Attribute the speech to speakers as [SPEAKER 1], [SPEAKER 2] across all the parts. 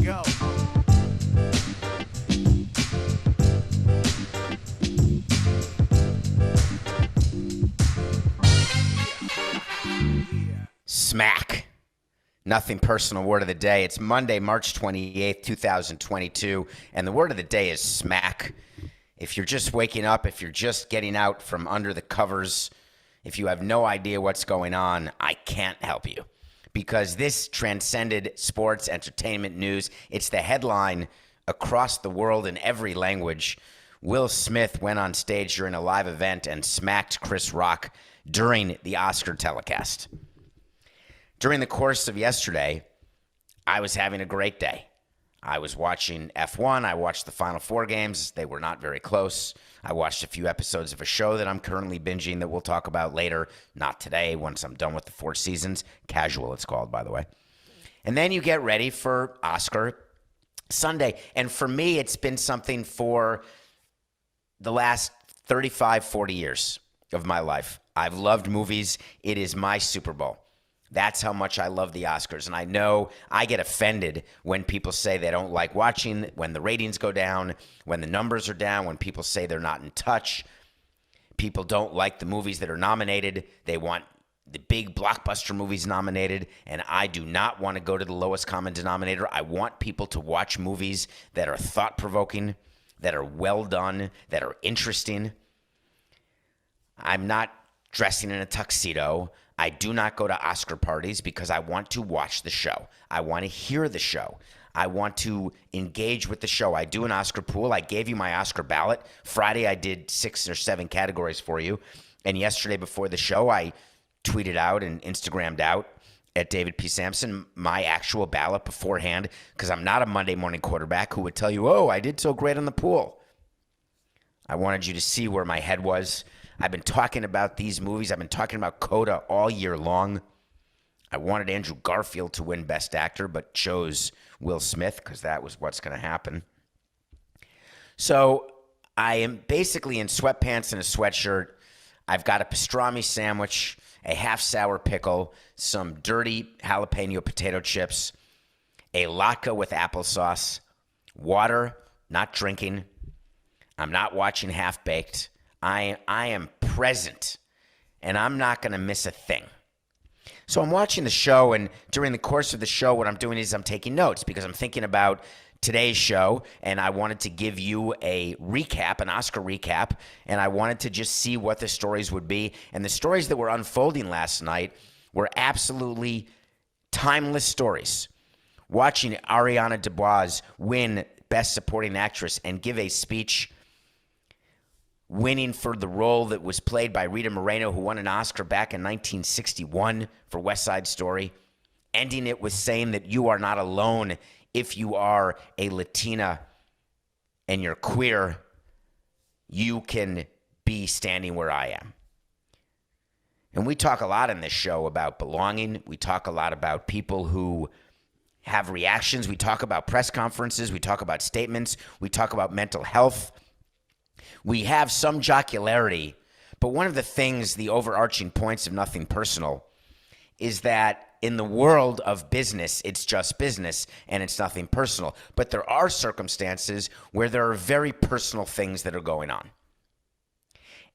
[SPEAKER 1] go.
[SPEAKER 2] Smack. Nothing personal word of the day. It's Monday, March 28th, 2022, and the word of the day is smack. If you're just waking up, if you're just getting out from under the covers, if you have no idea what's going on, I can't help you. Because this transcended sports, entertainment, news. It's the headline across the world in every language. Will Smith went on stage during a live event and smacked Chris Rock during the Oscar telecast. During the course of yesterday, I was having a great day. I was watching F1. I watched the Final Four games. They were not very close. I watched a few episodes of a show that I'm currently binging that we'll talk about later. Not today, once I'm done with the 4 seasons. Casual, it's called, by the way. And then you get ready for Oscar Sunday. And for me, it's been something for the last 35, 40 years of my life. I've loved movies. It is my Super Bowl. That's how much I love the Oscars. And I know I get offended when people say they don't like watching, when the ratings go down, when the numbers are down, when people say they're not in touch. People don't like the movies that are nominated. They want the big blockbuster movies nominated. And I do not want to go to the lowest common denominator. I want people to watch movies that are thought-provoking, that are well done, that are interesting. I'm not dressing in a tuxedo. I do not go to Oscar parties because I want to watch the show. I want to hear the show. I want to engage with the show. I do an Oscar pool. I gave you my Oscar ballot. Friday, I did 6 or 7 categories for you. And yesterday before the show, I tweeted out and Instagrammed out at David P. Samson my actual ballot beforehand because I'm not a Monday morning quarterback who would tell you, oh, I did so great on the pool. I wanted you to see where my head was. I've been talking about these movies. I've been talking about Coda all year long. I wanted Andrew Garfield to win Best Actor, but chose Will Smith because that was what's going to happen. So I am basically in sweatpants and a sweatshirt. I've got a pastrami sandwich, a half sour pickle, some dirty jalapeno potato chips, a latke with applesauce, water, not drinking. I'm not watching Half Baked. I am present, and I'm not going to miss a thing. So I'm watching the show, and during the course of the show, what I'm doing is I'm taking notes because I'm thinking about today's show, and I wanted to give you a recap, an Oscar recap, and I wanted to just see what the stories would be. And the stories that were unfolding last night were absolutely timeless stories. Watching Ariana DeBose win Best Supporting Actress and give a speech winning for the role that was played by Rita Moreno, who won an Oscar back in 1961 for West Side Story, ending it with saying that you are not alone if you are a Latina and you're queer, you can be standing where I am. And we talk a lot in this show about belonging. We talk a lot about people who have reactions. We talk about press conferences. We talk about statements. We talk about mental health. We have some jocularity, but one of the things, the overarching points of Nothing Personal, is that in the world of business, it's just business and it's nothing personal. But there are circumstances where there are very personal things that are going on.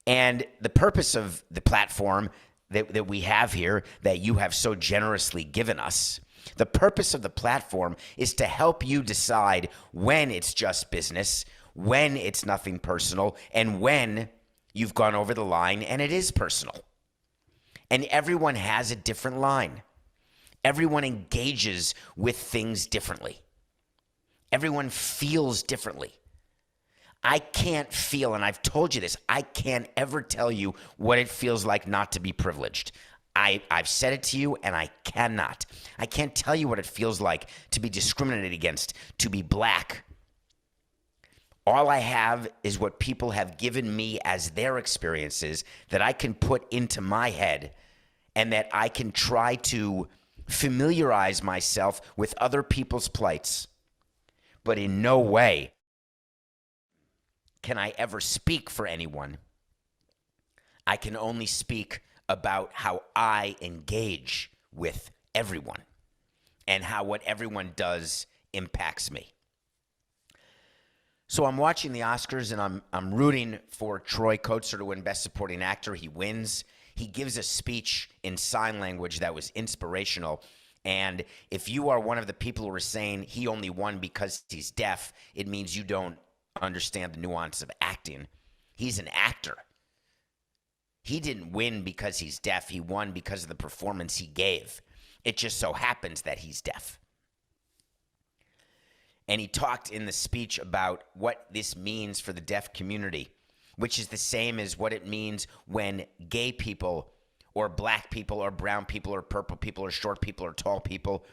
[SPEAKER 2] And the purpose of the platform that we have here, that you have so generously given us, the purpose of the platform is to help you decide when it's just business, when it's nothing personal, and when you've gone over the line and it is personal. And everyone has a different line. Everyone engages with things differently. Everyone feels differently. I can't feel, and I've told you this, I can't ever tell you what it feels like not to be privileged. I've said it to you, and I cannot. I can't tell you what it feels like to be discriminated against, to be black. All I have is what people have given me as their experiences that I can put into my head and that I can try to familiarize myself with other people's plights. But in no way can I ever speak for anyone. I can only speak about how I engage with everyone and how what everyone does impacts me. So I'm watching the Oscars, and I'm rooting for Troy Kotsur to win Best Supporting Actor. He wins. He gives a speech in sign language that was inspirational. And if you are one of the people who are saying he only won because he's deaf, it means you don't understand the nuance of acting. He's an actor. He didn't win because he's deaf. He won because of the performance he gave. It just so happens that he's deaf. And he talked in the speech about what this means for the deaf community, which is the same as what it means when gay people or black people or brown people or purple people or short people or tall people,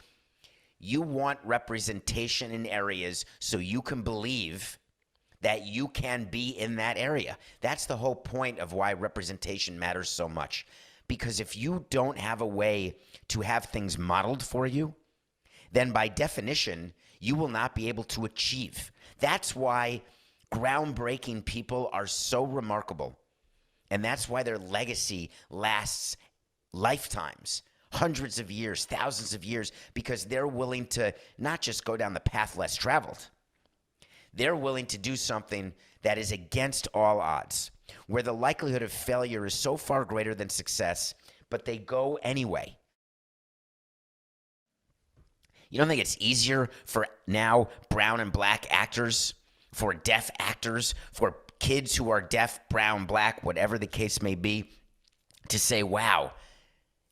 [SPEAKER 2] you want representation in areas so you can believe that you can be in that area. That's the whole point of why representation matters so much. Because if you don't have a way to have things modeled for you, then by definition, you will not be able to achieve. That's why groundbreaking people are so remarkable. And that's why their legacy lasts lifetimes, hundreds of years, thousands of years, because they're willing to not just go down the path less traveled. They're willing to do something that is against all odds, where the likelihood of failure is so far greater than success, but they go anyway. You don't think it's easier for now brown and black actors, for deaf actors, for kids who are deaf, brown, black, whatever the case may be, to say, wow,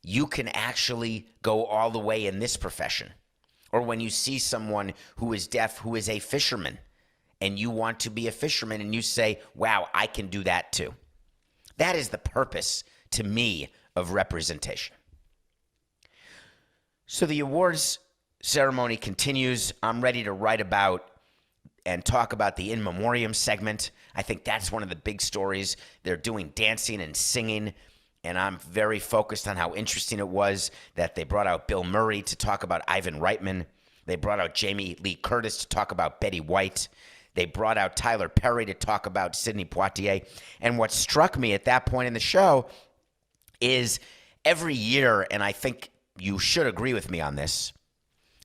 [SPEAKER 2] you can actually go all the way in this profession? Or when you see someone who is deaf, who is a fisherman, and you want to be a fisherman, and you say, wow, I can do that too. That is the purpose, to me, of representation. So the awards ceremony continues. I'm ready to write about and talk about the in memoriam segment. I think that's one of the big stories. They're doing dancing and singing, and I'm very focused on how interesting it was that they brought out Bill Murray to talk about Ivan Reitman. They brought out Jamie Lee Curtis to talk about Betty White. They brought out Tyler Perry to talk about Sidney Poitier. And what struck me at that point in the show is every year, and I think you should agree with me on this,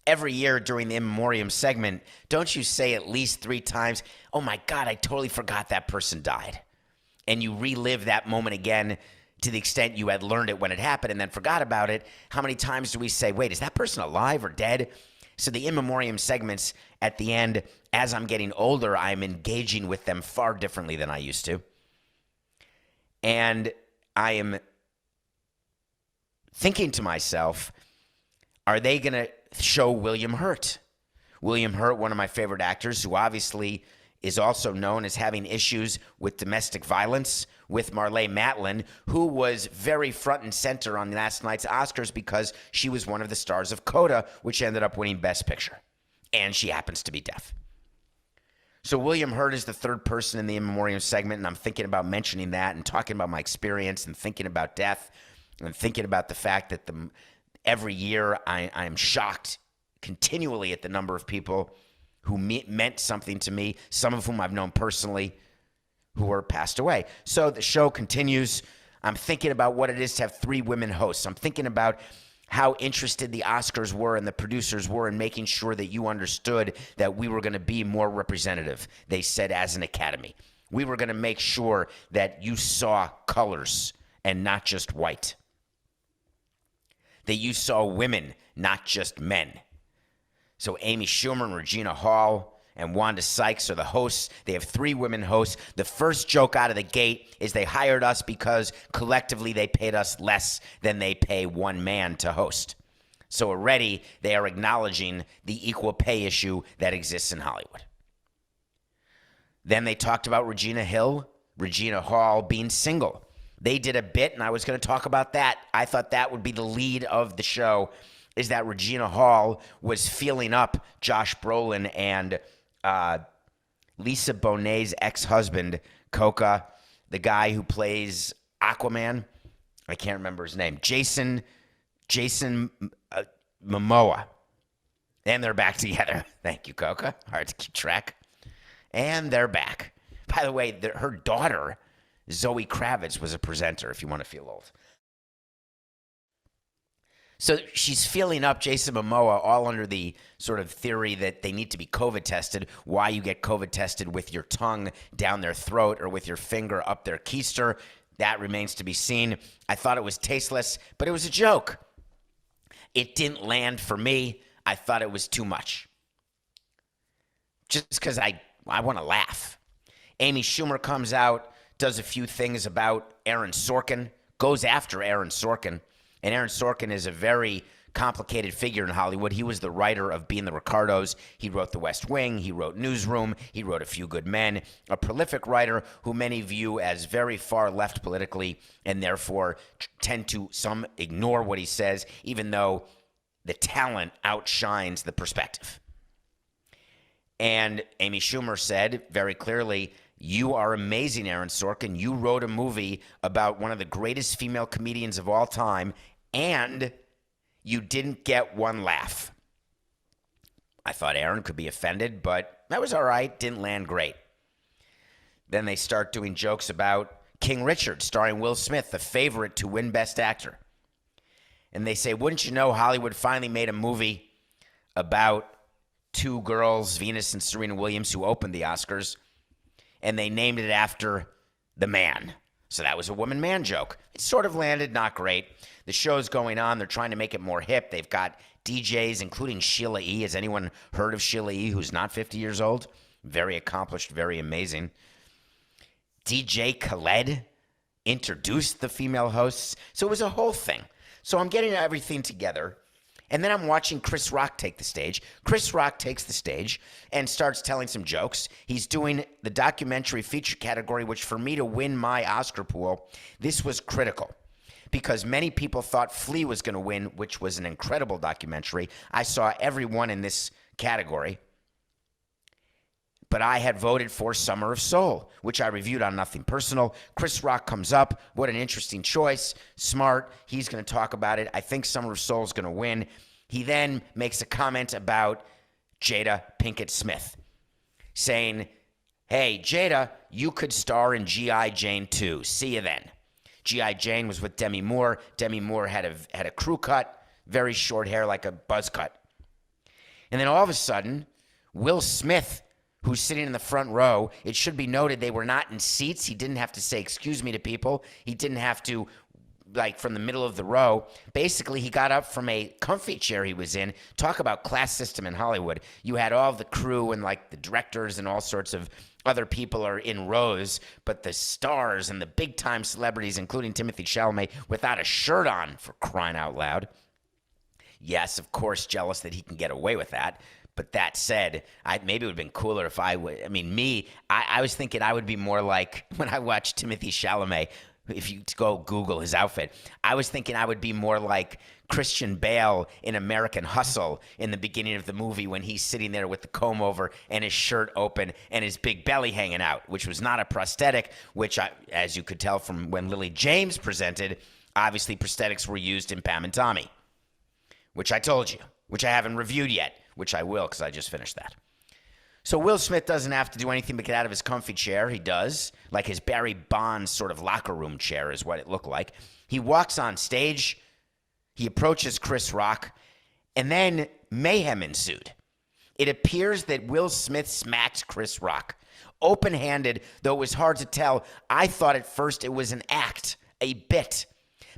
[SPEAKER 2] every year during the in memoriam segment, don't you say at least 3 times, oh my God, I totally forgot that person died. And you relive that moment again to the extent you had learned it when it happened and then forgot about it. How many times do we say, wait, is that person alive or dead? So the in memoriam segments at the end, as I'm getting older, I'm engaging with them far differently than I used to. And I am thinking to myself, are they going to show William Hurt? William Hurt, one of my favorite actors, who obviously is also known as having issues with domestic violence, with Marlee Matlin, who was very front and center on last night's Oscars because she was one of the stars of Coda, which ended up winning Best Picture. And she happens to be deaf. So William Hurt is the third person in the in memoriam segment, and I'm thinking about mentioning that and talking about my experience and thinking about death and thinking about the fact that every year I'm shocked continually at the number of people who meant something to me, some of whom I've known personally, who were passed away. So the show continues. I'm thinking about what it is to have 3 women hosts. I'm thinking about how interested the Oscars were and the producers were in making sure that you understood that we were going to be more representative, they said, as an academy. We were going to make sure that you saw colors and not just white. That you saw women, not just men. So Amy Schumer and Regina Hall and Wanda Sykes are the hosts. They have 3 women hosts. The first joke out of the gate is they hired us because collectively they paid us less than they pay one man to host. So already they are acknowledging the equal pay issue that exists in Hollywood. Then they talked about Regina Hall being single. They did a bit, and I was going to talk about that. I thought that would be the lead of the show, is that Regina Hall was feeling up Josh Brolin and Lisa Bonet's ex-husband, Coca, the guy who plays Aquaman. I can't remember his name. Jason Momoa. And they're back together. Thank you, Coca. Hard to keep track. And they're back. By the way, her daughter, Zoe Kravitz, was a presenter, if you want to feel old. So she's feeling up Jason Momoa all under the sort of theory that they need to be COVID tested. Why you get COVID tested with your tongue down their throat or with your finger up their keister, that remains to be seen. I thought it was tasteless, but it was a joke. It didn't land for me. I thought it was too much. Just because I want to laugh. Amy Schumer comes out, does a few things about Aaron Sorkin, goes after Aaron Sorkin. And Aaron Sorkin is a very complicated figure in Hollywood. He was the writer of Being the Ricardos. He wrote The West Wing. He wrote Newsroom. He wrote A Few Good Men. A prolific writer who many view as very far left politically and therefore tend to some ignore what he says, even though the talent outshines the perspective. And Amy Schumer said very clearly, you are amazing, Aaron Sorkin. You wrote a movie about one of the greatest female comedians of all time, and you didn't get one laugh. I thought Aaron could be offended, but that was all right. Didn't land great. Then they start doing jokes about King Richard, starring Will Smith, the favorite to win Best Actor. And they say, wouldn't you know, Hollywood finally made a movie about two girls, Venus and Serena Williams, who opened the Oscars, and they named it after the man. So that was a woman-man joke. It sort of landed, not great. The show's going on. They're trying to make it more hip. They've got DJs, including Sheila E. Has anyone heard of Sheila E., who's not 50 years old? Very accomplished, very amazing. DJ Khaled introduced the female hosts. So it was a whole thing. So I'm getting everything together. And then I'm watching Chris Rock take the stage. Chris Rock takes the stage and starts telling some jokes. He's doing the documentary feature category, which for me to win my Oscar pool, this was critical. Because many people thought Flea was going to win, which was an incredible documentary. I saw everyone in this category. But I had voted for Summer of Soul, which I reviewed on Nothing Personal. Chris Rock comes up. What an interesting choice. Smart. He's going to talk about it. I think Summer of Soul is going to win. He then makes a comment about Jada Pinkett-Smith, saying, hey, Jada, you could star in G.I. Jane 2. See you then. G.I. Jane was with Demi Moore. Demi Moore had a crew cut, very short hair like a buzz cut. And then all of a sudden, Will Smith, who's sitting in the front row, it should be noted they were not in seats. He didn't have to say excuse me to people. He didn't have to, like, from the middle of the row. Basically, he got up from a comfy chair he was in. Talk about class system in Hollywood. You had all the crew and, like, the directors and all sorts of other people are in rows, but the stars and the big-time celebrities, including Timothée Chalamet, without a shirt on, for crying out loud. Yes, of course, jealous that he can get away with that. But that said, maybe it would have been cooler if I would. I mean, I was thinking I would be more like, when I watched Timothée Chalamet, if you go Google his outfit, I was thinking I would be more like Christian Bale in American Hustle in the beginning of the movie when he's sitting there with the comb over and his shirt open and his big belly hanging out, which was not a prosthetic, which, as you could tell from when Lily James presented, obviously prosthetics were used in Pam and Tommy, which I told you, which I haven't reviewed yet. Which I will because I just finished that. So Will Smith doesn't have to do anything but get out of his comfy chair. He does. Like his Barry Bonds sort of locker room chair is what it looked like. He walks on stage. He approaches Chris Rock. And then mayhem ensued. It appears that Will Smith smacked Chris Rock. Open-handed, though it was hard to tell. I thought at first it was an act, a bit,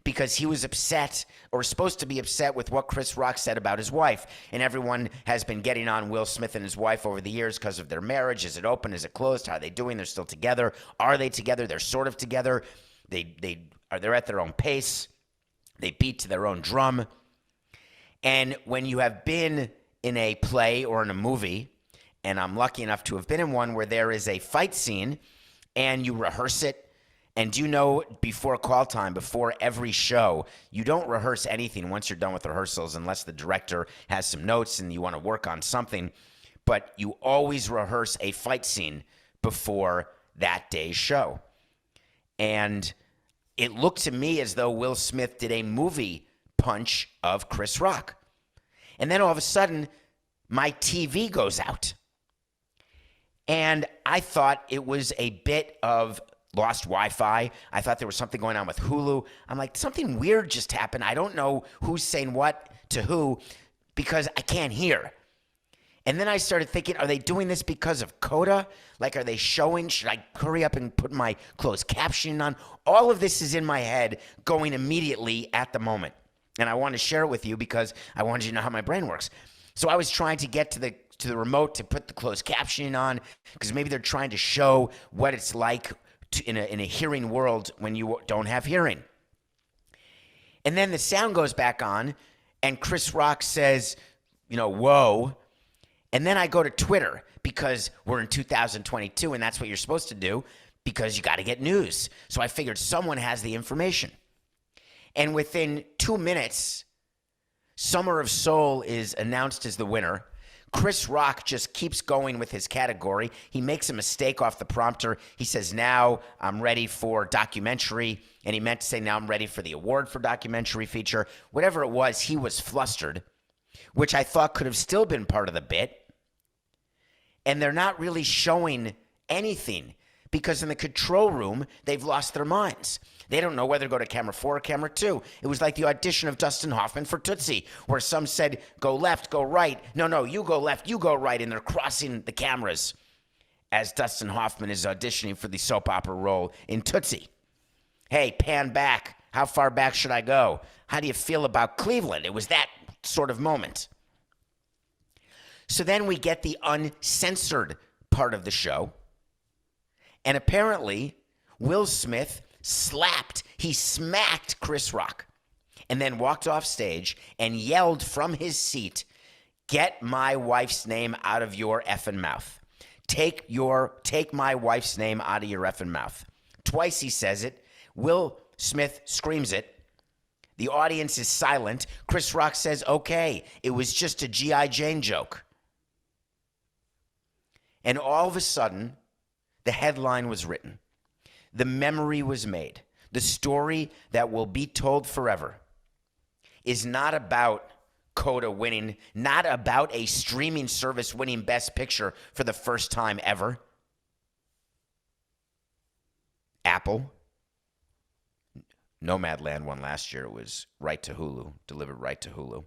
[SPEAKER 2] because he was upset or supposed to be upset with what Chris Rock said about his wife. And everyone has been getting on Will Smith and his wife over the years because of their marriage. Is it open? Is it closed? How are they doing? They're still together. Are they together? They're sort of together. They're at their own pace. They beat to their own drum. And when you have been in a play or in a movie, and I'm lucky enough to have been in one where there is a fight scene and you rehearse it, and do you know, before call time, before every show, you don't rehearse anything once you're done with rehearsals unless the director has some notes and you want to work on something. But you always rehearse a fight scene before that day's show. And it looked to me as though Will Smith did a movie punch of Chris Rock. And then all of a sudden, my TV goes out. And I thought it was a bit of lost Wi-Fi. I thought there was something going on with Hulu. I'm like, something weird just happened. I don't know who's saying what to who because I can't hear. And then I started thinking, are they doing this because of Coda? Like, are they showing? Should I hurry up and put my closed captioning on? All of this is in my head going immediately at the moment. And I want to share it with you because I wanted you to know how my brain works. So I was trying to get to the remote to put the closed captioning on because maybe they're trying to show what it's like in a hearing world when you don't have hearing. And then the sound goes back on and Chris Rock says, whoa. And then I go to Twitter because we're in 2022 and that's what you're supposed to do because you got to get news. So I figured someone has the information. And within 2 minutes, Summer of Soul is announced as the winner. Chris Rock just keeps going with his category. He makes a mistake off the prompter. He says, now I'm ready for documentary. And he meant to say, now I'm ready for the award for documentary feature. Whatever it was, he was flustered, which I thought could have still been part of the bit. And they're not really showing anything because in the control room, they've lost their minds. They don't know whether to go to camera 4 or camera 2. It was like the audition of Dustin Hoffman for Tootsie, where some said, go left, go right. No, you go left, you go right. And they're crossing the cameras as Dustin Hoffman is auditioning for the soap opera role in Tootsie. Hey, pan back. How far back should I go? How do you feel about Cleveland? It was that sort of moment. So then we get the uncensored part of the show. And apparently, Will Smith smacked Chris Rock and then walked off stage and yelled from his seat, get my wife's name out of your effing mouth. Take my wife's name out of your effing mouth. Twice he says it. Will Smith screams it. The audience is silent. Chris Rock says, okay, it was just a G.I. Jane joke. And all of a sudden, the headline was written. The memory was made. The story that will be told forever is not about Coda winning, not about a streaming service winning Best Picture for the first time ever. Apple. Nomadland won last year. It was delivered right to Hulu.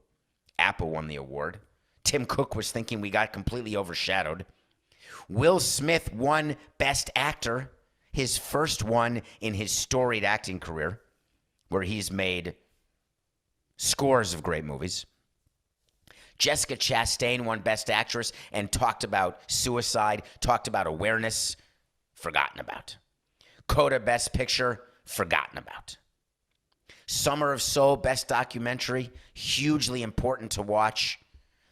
[SPEAKER 2] Apple won the award. Tim Cook was thinking we got completely overshadowed. Will Smith won Best Actor, his first one in his storied acting career, where he's made scores of great movies. Jessica Chastain won Best Actress and talked about suicide, talked about awareness, forgotten about. Coda Best Picture, forgotten about. Summer of Soul Best Documentary, hugely important to watch.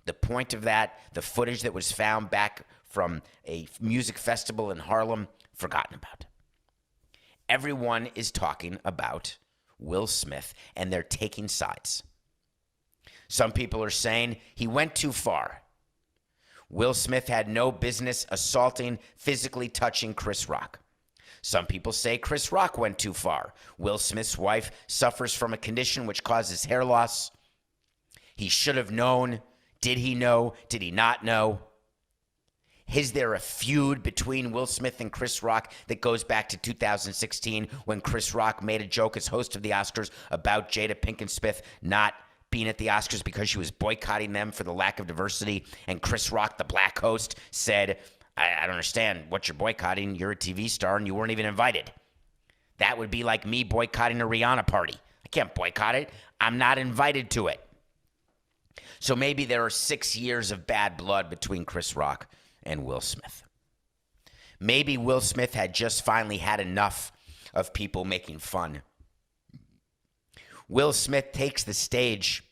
[SPEAKER 2] The point of that, the footage that was found back from a music festival in Harlem, forgotten about. Everyone is talking about Will Smith, and they're taking sides. Some people are saying he went too far. Will Smith had no business assaulting, physically touching Chris Rock. Some people say Chris Rock went too far. Will Smith's wife suffers from a condition which causes hair loss. He should have known. Did he know? Did he not know? Is there a feud between Will Smith and Chris Rock that goes back to 2016 when Chris Rock made a joke as host of the Oscars about Jada Pinkett-Smith not being at the Oscars because she was boycotting them for the lack of diversity? And Chris Rock, the black host, said, I don't understand what you're boycotting. You're a TV star and you weren't even invited. That would be like me boycotting a Rihanna party. I can't boycott it. I'm not invited to it. So maybe there are 6 years of bad blood between Chris Rock and Will Smith. Maybe Will Smith had just finally had enough of people making fun. Will Smith takes the stage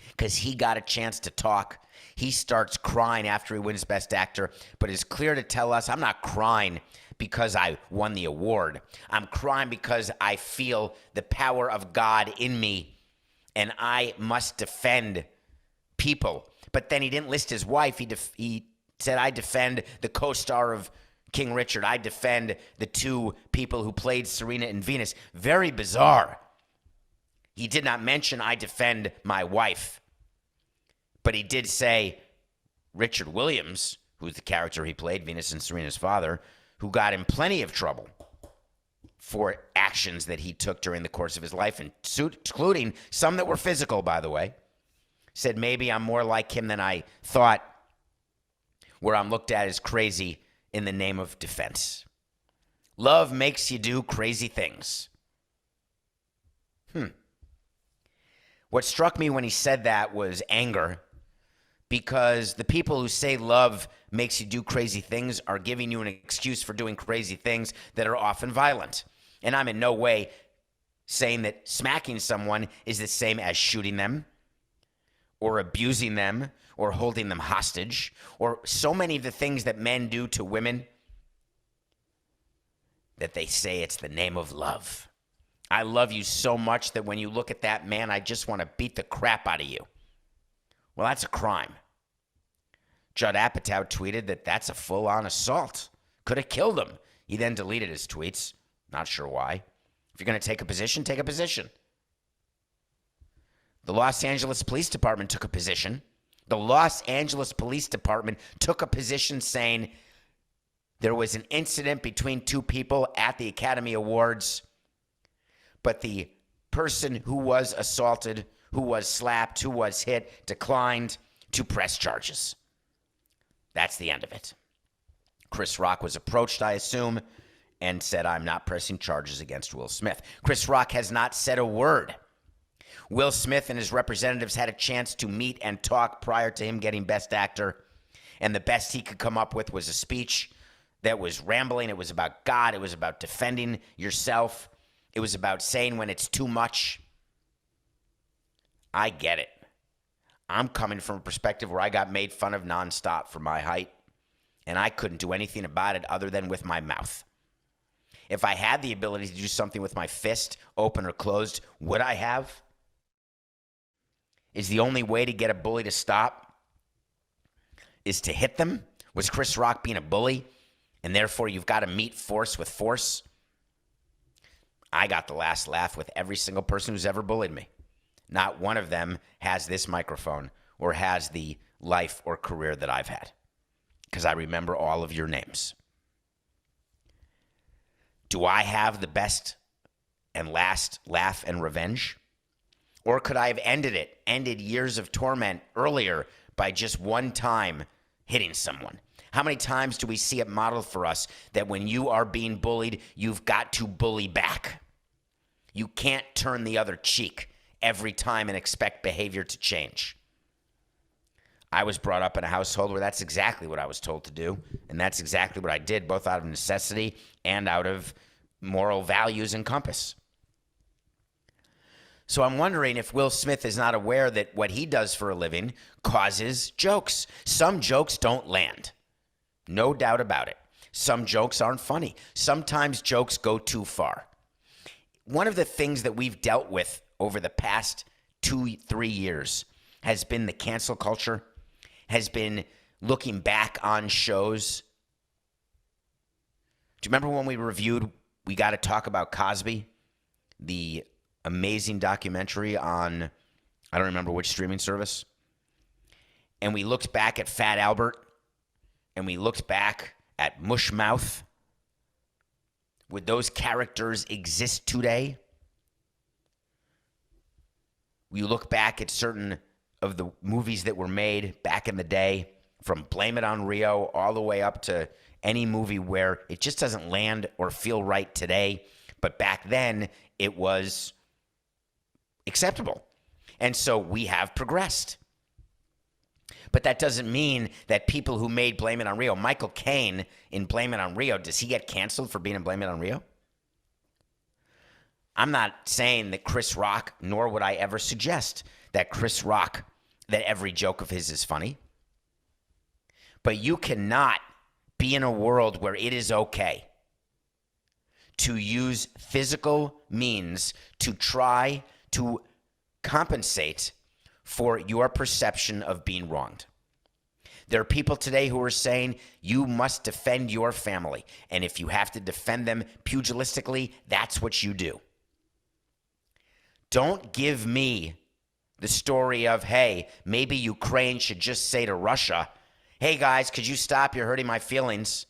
[SPEAKER 2] because he got a chance to talk. He starts crying after he wins Best Actor, but it's clear to tell us, I'm not crying because I won the award. I'm crying because I feel the power of God in me, and I must defend people. But then he didn't list his wife. He said, I defend the co-star of King Richard. I defend the two people who played Serena and Venus. Very bizarre. He did not mention, I defend my wife. But he did say Richard Williams, who's the character he played, Venus and Serena's father, who got in plenty of trouble for actions that he took during the course of his life, including some that were physical, by the way. Said maybe I'm more like him than I thought, where I'm looked at as crazy in the name of defense. Love makes you do crazy things. What struck me when he said that was anger, because the people who say love makes you do crazy things are giving you an excuse for doing crazy things that are often violent. And I'm in no way saying that smacking someone is the same as shooting them or abusing them or holding them hostage or so many of the things that men do to women that they say it's the name of love. I love you so much that when you look at that man, I just want to beat the crap out of you. Well, that's a crime. Judd Apatow tweeted that that's a full-on assault. Could have killed him. He then deleted his tweets. Not sure why. If you're going to take a position, take a position. The Los Angeles Police Department took a position. The Los Angeles Police Department took a position saying there was an incident between two people at the Academy Awards, but the person who was assaulted, who was slapped, who was hit, declined to press charges. That's the end of it. Chris Rock was approached, I assume, and said, I'm not pressing charges against Will Smith. Chris Rock has not said a word. Will Smith and his representatives had a chance to meet and talk prior to him getting Best Actor, and the best he could come up with was a speech that was rambling. It was about God. It was about defending yourself. It was about saying when it's too much. I get it. I'm coming from a perspective where I got made fun of nonstop for my height, and I couldn't do anything about it other than with my mouth. If I had the ability to do something with my fist, open or closed, would I have? Is the only way to get a bully to stop is to hit them? Was Chris Rock being a bully, and therefore you've got to meet force with force? I got the last laugh with every single person who's ever bullied me. Not one of them has this microphone or has the life or career that I've had, because I remember all of your names. Do I have the best and last laugh and revenge? Or could I have ended years of torment earlier by just one time hitting someone? How many times do we see it modeled for us that when you are being bullied, you've got to bully back? You can't turn the other cheek every time and expect behavior to change. I was brought up in a household where that's exactly what I was told to do, and that's exactly what I did, both out of necessity and out of moral values and compass. So I'm wondering if Will Smith is not aware that what he does for a living causes jokes. Some jokes don't land. No doubt about it. Some jokes aren't funny. Sometimes jokes go too far. One of the things that we've dealt with over the past 2-3 years has been the cancel culture, has been looking back on shows. Do you remember when we reviewed We Got to Talk About Cosby, the amazing documentary on, I don't remember which streaming service, and we looked back at Fat Albert, and we looked back at Mushmouth? Would those characters exist today? You look back at certain of the movies that were made back in the day, from Blame It on Rio all the way up to any movie where it just doesn't land or feel right today, but back then it was acceptable. And so we have progressed. But that doesn't mean that people who made Blame It on Rio, Michael Caine in Blame It on Rio, does he get canceled for being in Blame It on Rio? I'm not saying that Chris Rock, nor would I ever suggest that Chris Rock, that every joke of his is funny. But you cannot be in a world where it is okay to use physical means to try to compensate for your perception of being wronged. There are people today who are saying you must defend your family, and if you have to defend them pugilistically, that's what you do. Don't give me the story of, hey, maybe Ukraine should just say to Russia, hey guys, could you stop? You're hurting my feelings.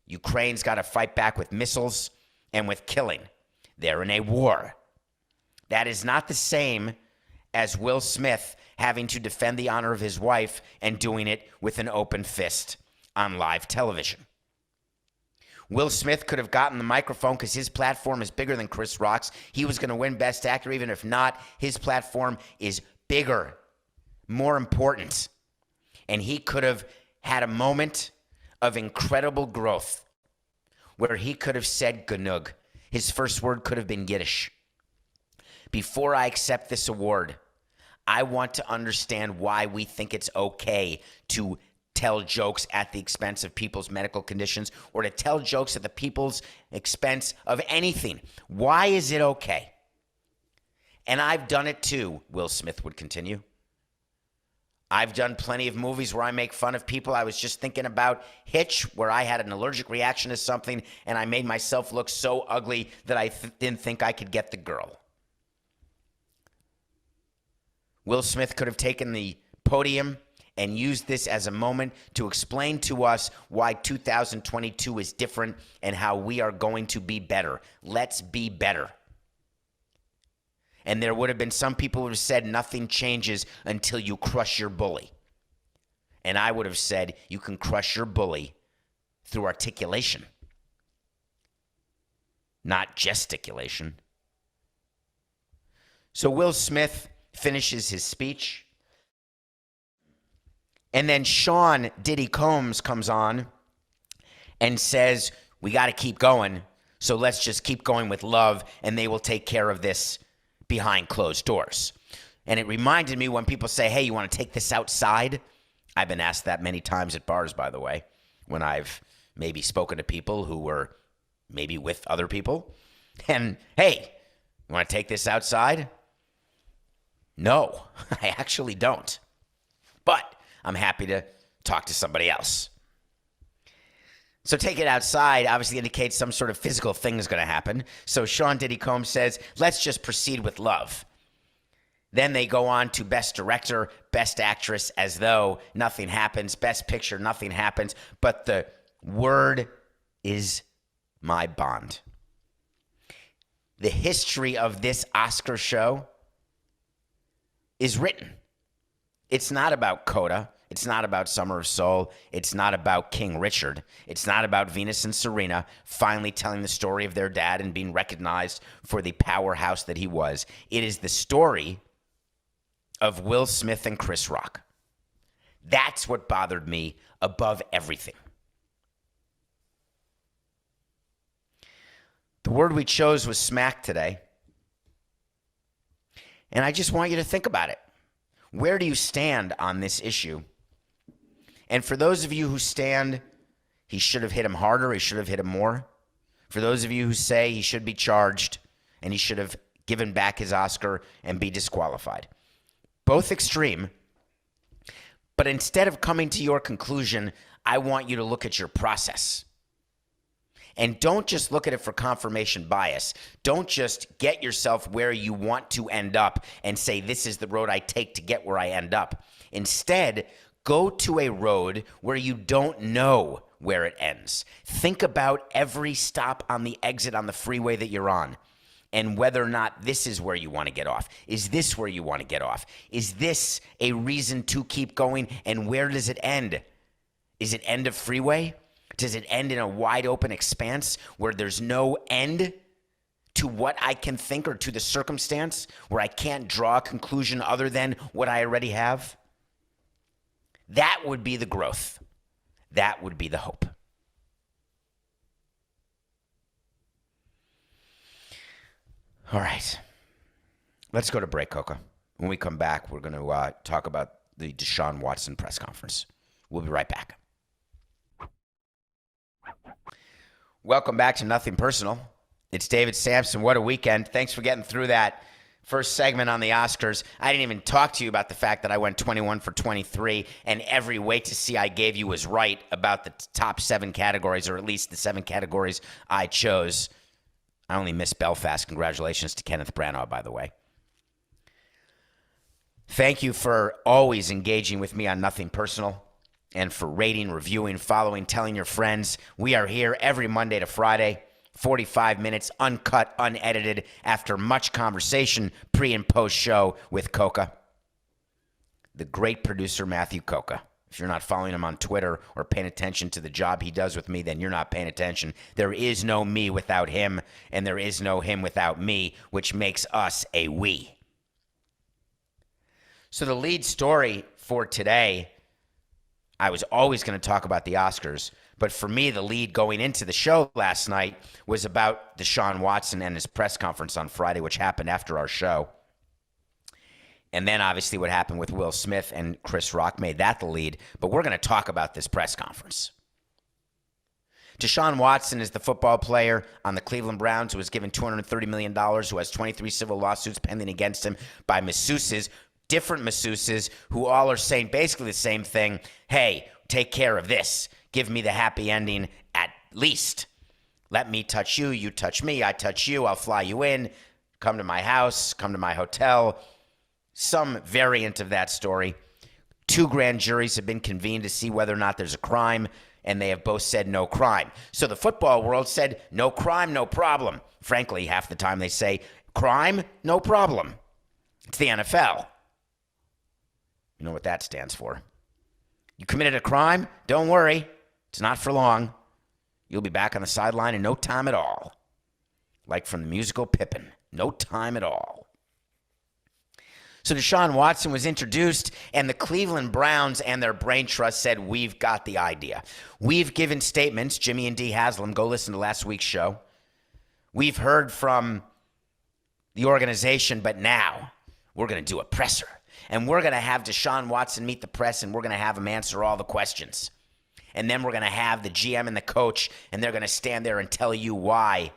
[SPEAKER 2] Ukraine's got to fight back with missiles. and with killing. They're in a war. That is not the same as Will Smith having to defend the honor of his wife and doing it with an open fist on live television. Will Smith could have gotten the microphone because his platform is bigger than Chris Rock's. He was going to win Best Actor. Even if not, his platform is bigger, more important. And he could have had a moment of incredible growth where he could have said Ganug. His first word could have been Yiddish. Before I accept this award, I want to understand why we think it's okay to tell jokes at the expense of people's medical conditions or to tell jokes at the people's expense of anything. Why is it okay? And I've done it too, Will Smith would continue. I've done plenty of movies where I make fun of people. I was just thinking about Hitch, where I had an allergic reaction to something and I made myself look so ugly that I didn't think I could get the girl. Will Smith could have taken the podium and used this as a moment to explain to us why 2022 is different and how we are going to be better. Let's be better. And there would have been some people who have said nothing changes until you crush your bully. And I would have said you can crush your bully through articulation, not gesticulation. So Will Smith finishes his speech. And then Sean Diddy Combs comes on and says, we got to keep going. So let's just keep going with love and they will take care of this behind closed doors. And it reminded me when people say, hey, you want to take this outside? I've been asked that many times at bars, by the way, when I've maybe spoken to people who were maybe with other people. And, hey, you want to take this outside? No, I actually don't. But I'm happy to talk to somebody else. So take it outside obviously indicates some sort of physical thing is going to happen. So Sean Diddy Combs says, let's just proceed with love. Then they go on to Best Director, Best Actress, as though nothing happens. Best Picture, nothing happens. But the word is my bond. The history of this Oscar show is written. It's not about Coda. It's not about Summer of Soul. It's not about King Richard. It's not about Venus and Serena finally telling the story of their dad and being recognized for the powerhouse that he was. It is the story of Will Smith and Chris Rock. That's what bothered me above everything. The word we chose was smack today. And I just want you to think about it. Where do you stand on this issue? And for those of you who stand, he should have hit him harder, he should have hit him more. For those of you who say he should be charged and he should have given back his Oscar and be disqualified. Both extreme. But instead of coming to your conclusion, I want you to look at your process. And don't just look at it for confirmation bias. Don't just get yourself where you want to end up and say, this is the road I take to get where I end up. Instead, go to a road where you don't know where it ends. Think about every stop on the exit on the freeway that you're on and whether or not this is where you want to get off. Is this where you want to get off? Is this a reason to keep going? And where does it end? Is it end of freeway? Does it end in a wide open expanse where there's no end to what I can think or to the circumstance where I can't draw a conclusion other than what I already have? That would be the growth. That would be the hope. All right. Let's go to break, Coco. When we come back, we're going to talk about the Deshaun Watson press conference. We'll be right back. Welcome back to Nothing Personal. It's David Samson. What a weekend. Thanks for getting through that first segment on the Oscars. I didn't even talk to you about the fact that I went 21 for 23, and every wait to see I gave you was right about the top 7 categories, or at least the 7 categories I chose. I only missed Belfast. Congratulations to Kenneth Branagh, by the way. Thank you for always engaging with me on Nothing Personal, and for rating, reviewing, following, telling your friends. We are here every Monday to Friday, 45 minutes, uncut, unedited, after much conversation, pre and post show with Coca, the great producer Matthew Coca. If you're not following him on Twitter or paying attention to the job he does with me, then you're not paying attention. There is no me without him, and there is no him without me, which makes us a we. So the lead story for today, I was always going to talk about the Oscars, but for me, the lead going into the show last night was about Deshaun Watson and his press conference on Friday, which happened after our show. And then obviously what happened with Will Smith and Chris Rock made that the lead, but we're going to talk about this press conference. Deshaun Watson is the football player on the Cleveland Browns who was given $230 million, who has 23 civil lawsuits pending against him by masseuses, different masseuses, who all are saying basically the same thing. Hey, take care of this. Give me the happy ending at least. Let me touch you, you touch me, I touch you, I'll fly you in, come to my house, come to my hotel. Some variant of that story. 2 grand juries have been convened to see whether or not there's a crime, and they have both said no crime. So the football world said no crime, no problem. Frankly, half the time they say crime, no problem. It's the NFL. You know what that stands for. You committed a crime? Don't worry. It's not for long. You'll be back on the sideline in no time at all. Like from the musical Pippin. No time at all. So Deshaun Watson was introduced, and the Cleveland Browns and their brain trust said, we've got the idea. We've given statements. Jimmy and Dee Haslam, go listen to last week's show. We've heard from the organization, but now we're going to do a presser. And we're going to have Deshaun Watson meet the press, and we're going to have him answer all the questions. And then we're going to have the GM and the coach, and they're going to stand there and tell you why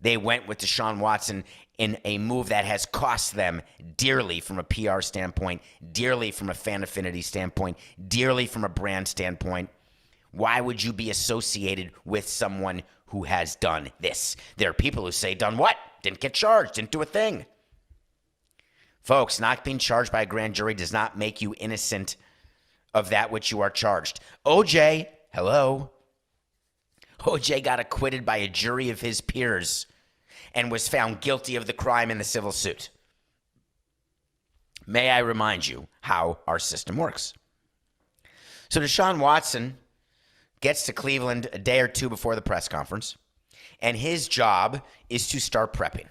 [SPEAKER 2] they went with Deshaun Watson in a move that has cost them dearly from a PR standpoint, dearly from a fan affinity standpoint, dearly from a brand standpoint. Why would you be associated with someone who has done this? There are people who say, done what? Didn't get charged, didn't do a thing. Folks, not being charged by a grand jury does not make you innocent of that which you are charged. OJ, hello. OJ got acquitted by a jury of his peers and was found guilty of the crime in the civil suit. May I remind you how our system works. So Deshaun Watson gets to Cleveland a day or two before the press conference, and his job is to start prepping.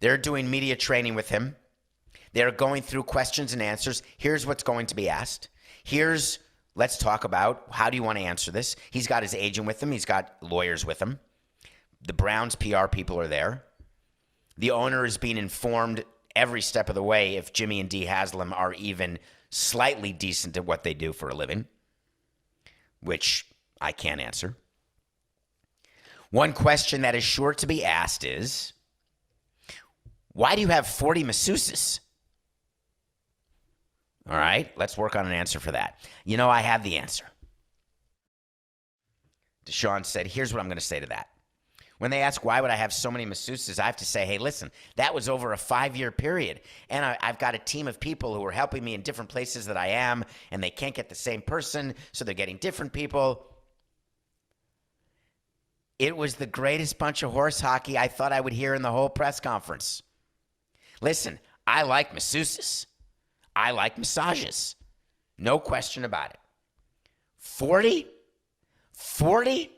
[SPEAKER 2] They're doing media training with him. They're going through questions and answers. Here's what's going to be asked. Let's talk about how do you want to answer this. He's got his agent with him. He's got lawyers with him. The Browns PR people are there. The owner is being informed every step of the way if Jimmy and Dee Haslam are even slightly decent at what they do for a living, which I can't answer. One question that is sure to be asked is, why do you have 40 masseuses? All right, let's work on an answer for that. You know, I have the answer. Deshaun said, here's what I'm going to say to that. When they ask, why would I have so many masseuses, I have to say, hey, listen, that was over a 5-year period. And I've got a team of people who are helping me in different places that I am, and they can't get the same person, so they're getting different people. It was the greatest bunch of horse hockey I thought I would hear in the whole press conference. Listen, I like masseuses. I like massages. No question about it. 40? 40?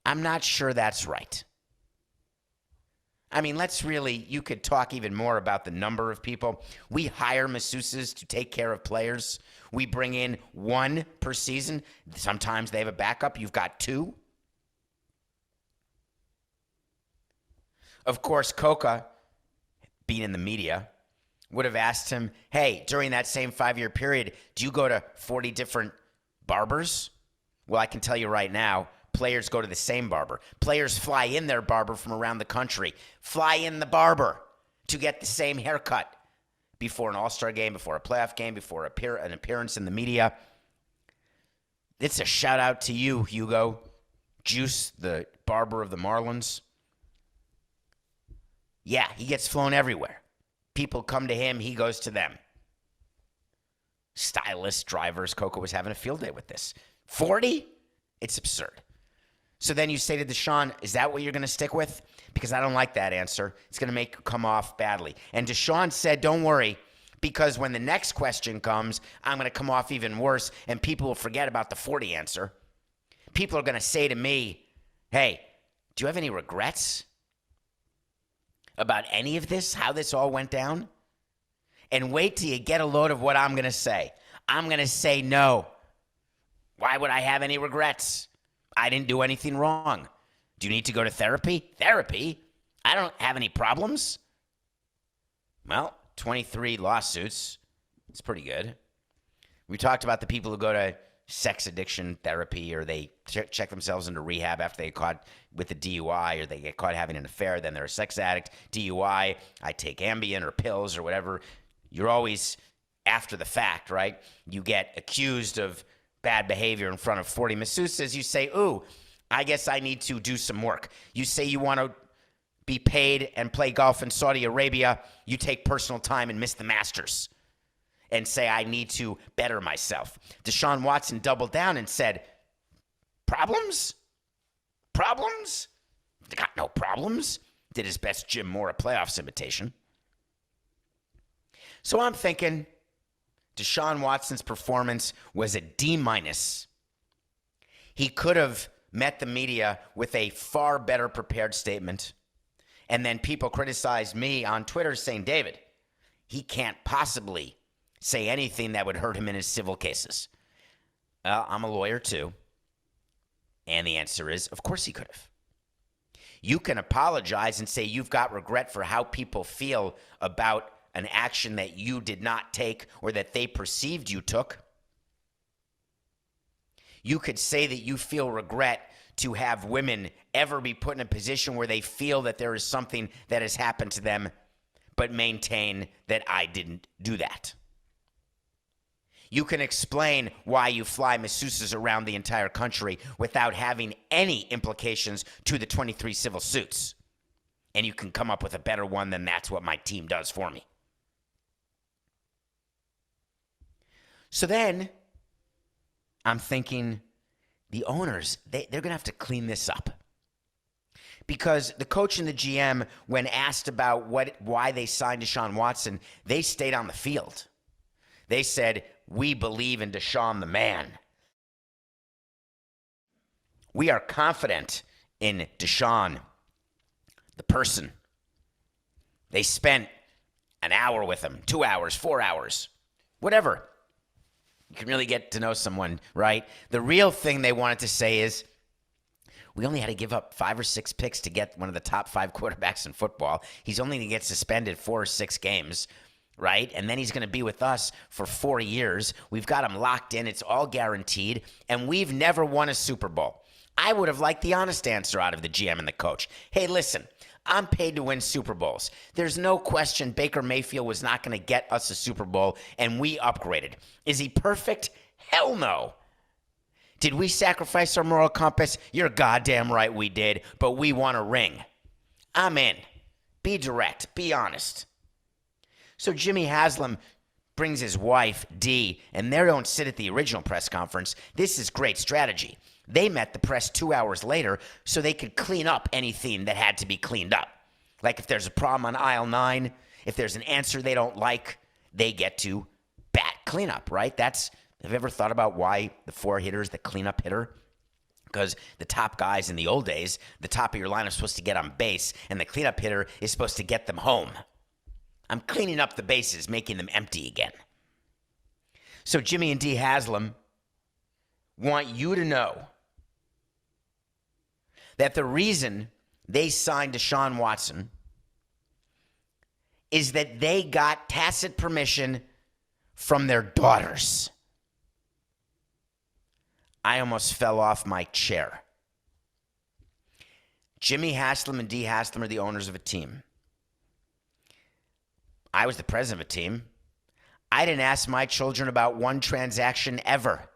[SPEAKER 2] I'm not sure that's right. I mean, you could talk even more about the number of people. We hire masseuses to take care of players. We bring in 1 per season. Sometimes they have a backup. You've got 2. Of course, Coca, being in the media, would have asked him, hey, during that same 5-year period, do you go to 40 different barbers? Well, I can tell you right now, players go to the same barber. Players fly in their barber from around the country. Fly in the barber to get the same haircut before an all-star game, before a playoff game, before an appearance in the media. It's a shout-out to you, Hugo Juice, the barber of the Marlins. Yeah, he gets flown everywhere. People come to him, he goes to them. Stylists, drivers, Coco was having a field day with this. 40? It's absurd. So then you say to Deshaun, is that what you're going to stick with? Because I don't like that answer. It's going to make you come off badly. And Deshaun said, don't worry, because when the next question comes, I'm going to come off even worse, and people will forget about the 40 answer. People are going to say to me, hey, do you have any regrets about any of this, how this all went down? And wait till you get a load of what I'm going to say. I'm going to say no. Why would I have any regrets? I didn't do anything wrong. Do you need to go to therapy? Therapy? I don't have any problems. Well, 23 lawsuits. It's pretty good. We talked about the people who go to sex addiction therapy, or they check themselves into rehab after they get caught with a DUI, or they get caught having an affair, then they're a sex addict. DUI, I take Ambien or pills or whatever. You're always after the fact, right? You get accused of bad behavior in front of 40 masseuses. You say, ooh, I guess I need to do some work. You say you want to be paid and play golf in Saudi Arabia. You take personal time and miss the Masters and say, I need to better myself. Deshaun Watson doubled down and said, problems? Problems? They got no problems. Did his best Jim Mora playoffs imitation. So I'm thinking Deshaun Watson's performance was a D-. He could have met the media with a far better prepared statement. And then people criticized me on Twitter saying, David, he can't possibly say anything that would hurt him in his civil cases. Well, I'm a lawyer too. And the answer is, of course he could have. You can apologize and say you've got regret for how people feel about an action that you did not take or that they perceived you took. You could say that you feel regret to have women ever be put in a position where they feel that there is something that has happened to them, but maintain that I didn't do that. You can explain why you fly masseuses around the entire country without having any implications to the 23 civil suits. And you can come up with a better one than that's what my team does for me. So then I'm thinking the owners, they're going to have to clean this up. Because the coach and the GM, when asked about why they signed Deshaun Watson, they stayed on the field. They said, we believe in Deshaun the man. We are confident in Deshaun, the person. They spent an hour with him, 2 hours, 4 hours, whatever. You can really get to know someone, right? The real thing they wanted to say is, we only had to give up 5 or 6 picks to get one of the top 5 quarterbacks in football. He's only going to get suspended 4 or 6 games, right? And then he's going to be with us for 4 years. We've got him locked in. It's all guaranteed. And we've never won a Super Bowl. I would have liked the honest answer out of the GM and the coach. Hey, listen, I'm paid to win Super Bowls. There's no question Baker Mayfield was not going to get us a Super Bowl, and we upgraded. Is he perfect? Hell no. Did we sacrifice our moral compass? You're goddamn right we did, but we won a ring. I'm in. Be direct. Be honest. So Jimmy Haslam brings his wife, Dee, and they don't sit at the original press conference. This is great strategy. They met the press 2 hours later so they could clean up anything that had to be cleaned up. Like if there's a problem on aisle 9, if there's an answer they don't like, they get to bat cleanup, right? Have you ever thought about why the 4 hitters, the cleanup hitter? Because the top guys in the old days, the top of your line is supposed to get on base, and the cleanup hitter is supposed to get them home. I'm cleaning up the bases, making them empty again. So Jimmy and Dee Haslam want you to know that the reason they signed Deshaun Watson is that they got tacit permission from their daughters. I almost fell off my chair. Jimmy Haslam and Dee Haslam are the owners of a team. I was the president of a team. I didn't ask my children about one transaction ever.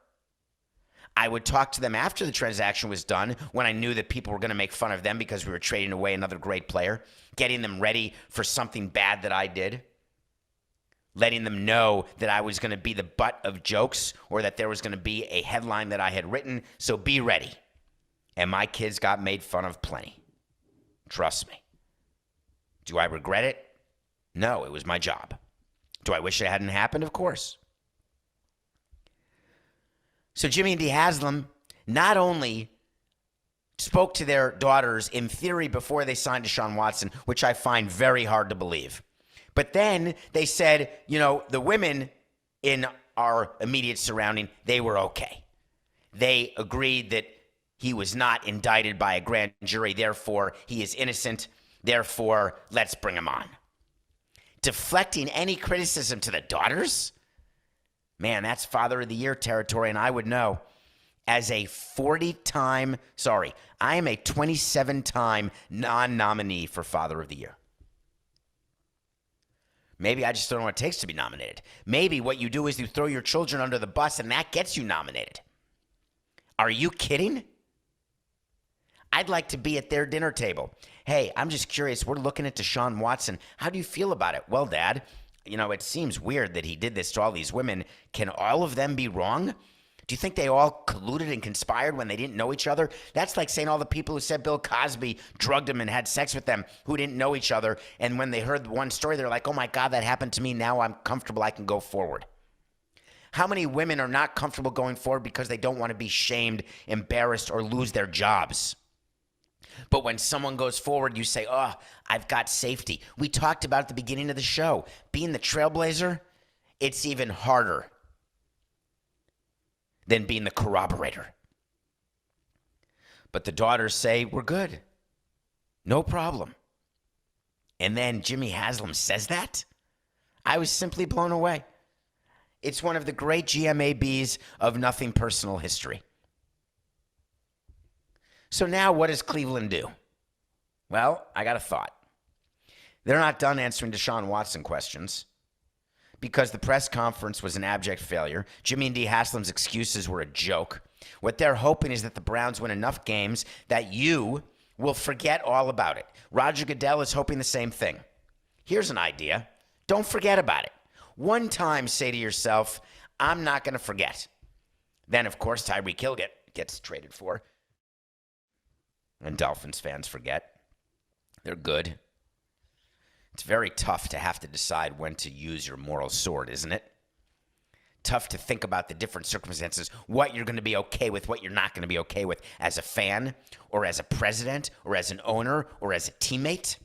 [SPEAKER 2] I would talk to them after the transaction was done when I knew that people were going to make fun of them because we were trading away another great player, getting them ready for something bad that I did, letting them know that I was going to be the butt of jokes or that there was going to be a headline that I had written, so be ready. And my kids got made fun of plenty. Trust me. Do I regret it? No, it was my job. Do I wish it hadn't happened? Of course. So Jimmy and Dee Haslam not only spoke to their daughters in theory before they signed Deshaun Watson, which I find very hard to believe, but then they said, the women in our immediate surrounding, they were okay. They agreed that he was not indicted by a grand jury, therefore he is innocent, therefore let's bring him on. Deflecting any criticism to the daughters? Man, that's Father of the Year territory, and I would know. As a 27-time non-nominee for Father of the Year. Maybe I just don't know what it takes to be nominated. Maybe what you do is you throw your children under the bus and that gets you nominated. Are you kidding? I'd like to be at their dinner table. Hey, I'm just curious. We're looking at Deshaun Watson. How do you feel about it? Well, Dad, it seems weird that he did this to all these women. Can all of them be wrong? Do you think they all colluded and conspired when they didn't know each other? That's like saying all the people who said Bill Cosby drugged them and had sex with them who didn't know each other. And when they heard one story, they're like, oh my God, that happened to me. Now I'm comfortable. I can go forward. How many women are not comfortable going forward because they don't want to be shamed, embarrassed, or lose their jobs? But when someone goes forward, you say, oh, I've got safety. We talked about at the beginning of the show, being the trailblazer, it's even harder than being the corroborator. But the daughters say, we're good. No problem. And then Jimmy Haslam says that? I was simply blown away. It's one of the great GMABs of nothing personal history. So now what does Cleveland do? Well, I got a thought. They're not done answering Deshaun Watson questions because the press conference was an abject failure. Jimmy and Dee Haslam's excuses were a joke. What they're hoping is that the Browns win enough games that you will forget all about it. Roger Goodell is hoping the same thing. Here's an idea. Don't forget about it. One time say to yourself, I'm not going to forget. Then, of course, Tyreek Hill gets traded for. And Dolphins fans forget. They're good. It's very tough to have to decide when to use your moral sword, isn't it? Tough to think about the different circumstances, what you're going to be okay with, what you're not going to be okay with as a fan or as a president or as an owner or as a teammate.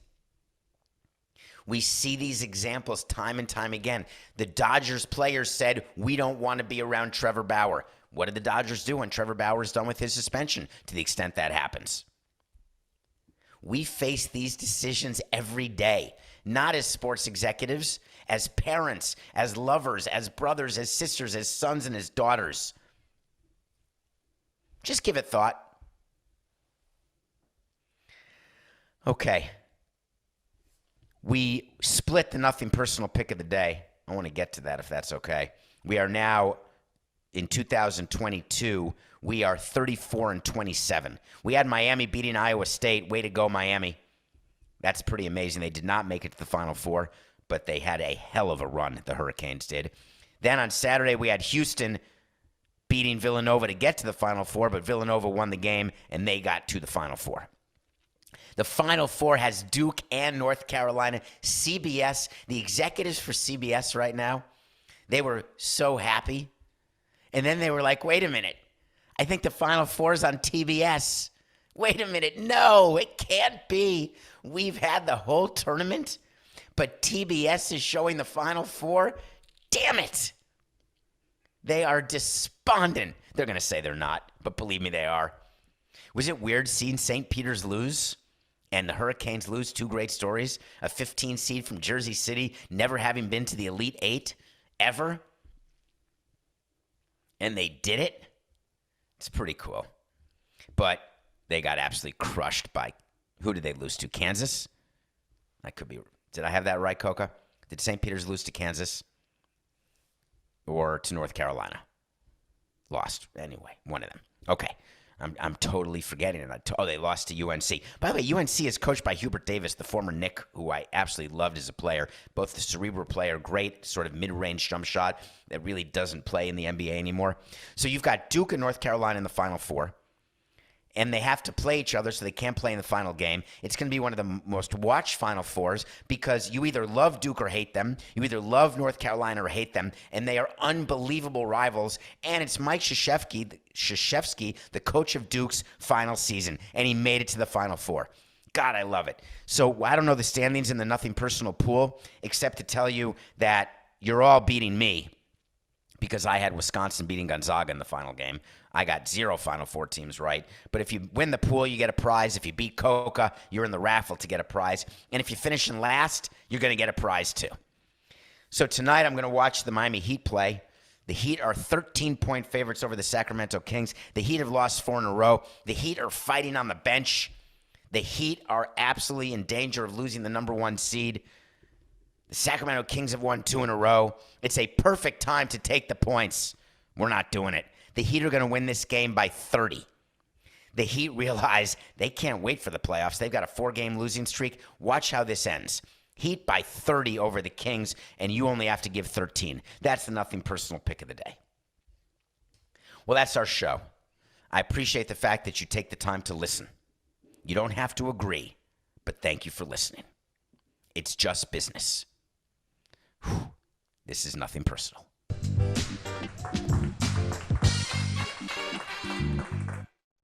[SPEAKER 2] We see these examples time and time again. The Dodgers players said, we don't want to be around Trevor Bauer. What did the Dodgers do when Trevor Bauer is done with his suspension, to the extent that happens? We face these decisions every day, not as sports executives, as parents, as lovers, as brothers, as sisters, as sons, and as daughters. Just give it thought. Okay. We split the nothing personal pick of the day. I want to get to that if that's okay. We are now in 2022. We are 34-27. We had Miami beating Iowa State. Way to go, Miami. That's pretty amazing. They did not make it to the Final Four, but they had a hell of a run, the Hurricanes did. Then on Saturday, we had Houston beating Villanova to get to the Final Four, but Villanova won the game, and they got to the Final Four. The Final Four has Duke and North Carolina. CBS, the executives for CBS right now, they were so happy. And then they were like, wait a minute. I think the Final Four is on TBS. Wait a minute. No, it can't be. We've had the whole tournament, but TBS is showing the Final Four. Damn it. They are despondent. They're going to say they're not, but believe me, they are. Was it weird seeing St. Peter's lose and the Hurricanes lose? Two great stories. A 15 seed from Jersey City, never having been to the Elite Eight ever. And they did it. It's pretty cool. But they got absolutely crushed by, who did they lose to? Kansas? I could be, did I have that right, Coca? Did St. Peter's lose to Kansas? Or to North Carolina? Lost. Anyway, one of them. Okay. I'm totally forgetting it. They lost to UNC. By the way, UNC is coached by Hubert Davis, the former Knick, who I absolutely loved as a player. Both the cerebral player, great sort of mid-range jump shot that really doesn't play in the NBA anymore. So you've got Duke and North Carolina in the Final Four. and they have to play each other, so they can't play in the final game. It's going to be one of the most watched Final Fours because you either love Duke or hate them. You either love North Carolina or hate them, and they are unbelievable rivals. And it's Mike Krzyzewski, the coach of Duke's final season, and he made it to the Final Four. God, I love it. So I don't know the standings in the Nothing Personal pool, except to tell you that you're all beating me because I had Wisconsin beating Gonzaga in the final game. I got 0 Final Four teams right. But if you win the pool, you get a prize. If you beat Coca, you're in the raffle to get a prize. And if you finish in last, you're going to get a prize too. So tonight I'm going to watch the Miami Heat play. The Heat are 13-point favorites over the Sacramento Kings. The Heat have lost 4 in a row. The Heat are fighting on the bench. The Heat are absolutely in danger of losing the number 1 seed. The Sacramento Kings have won 2 in a row. It's a perfect time to take the points. We're not doing it. The Heat are going to win this game by 30. The Heat realize they can't wait for the playoffs. They've got a 4-game losing streak. Watch how this ends. Heat by 30 over the Kings, and you only have to give 13. That's the Nothing Personal pick of the day. Well, that's our show. I appreciate the fact that you take the time to listen. You don't have to agree, but thank you for listening. It's just business. Whew. This is Nothing Personal.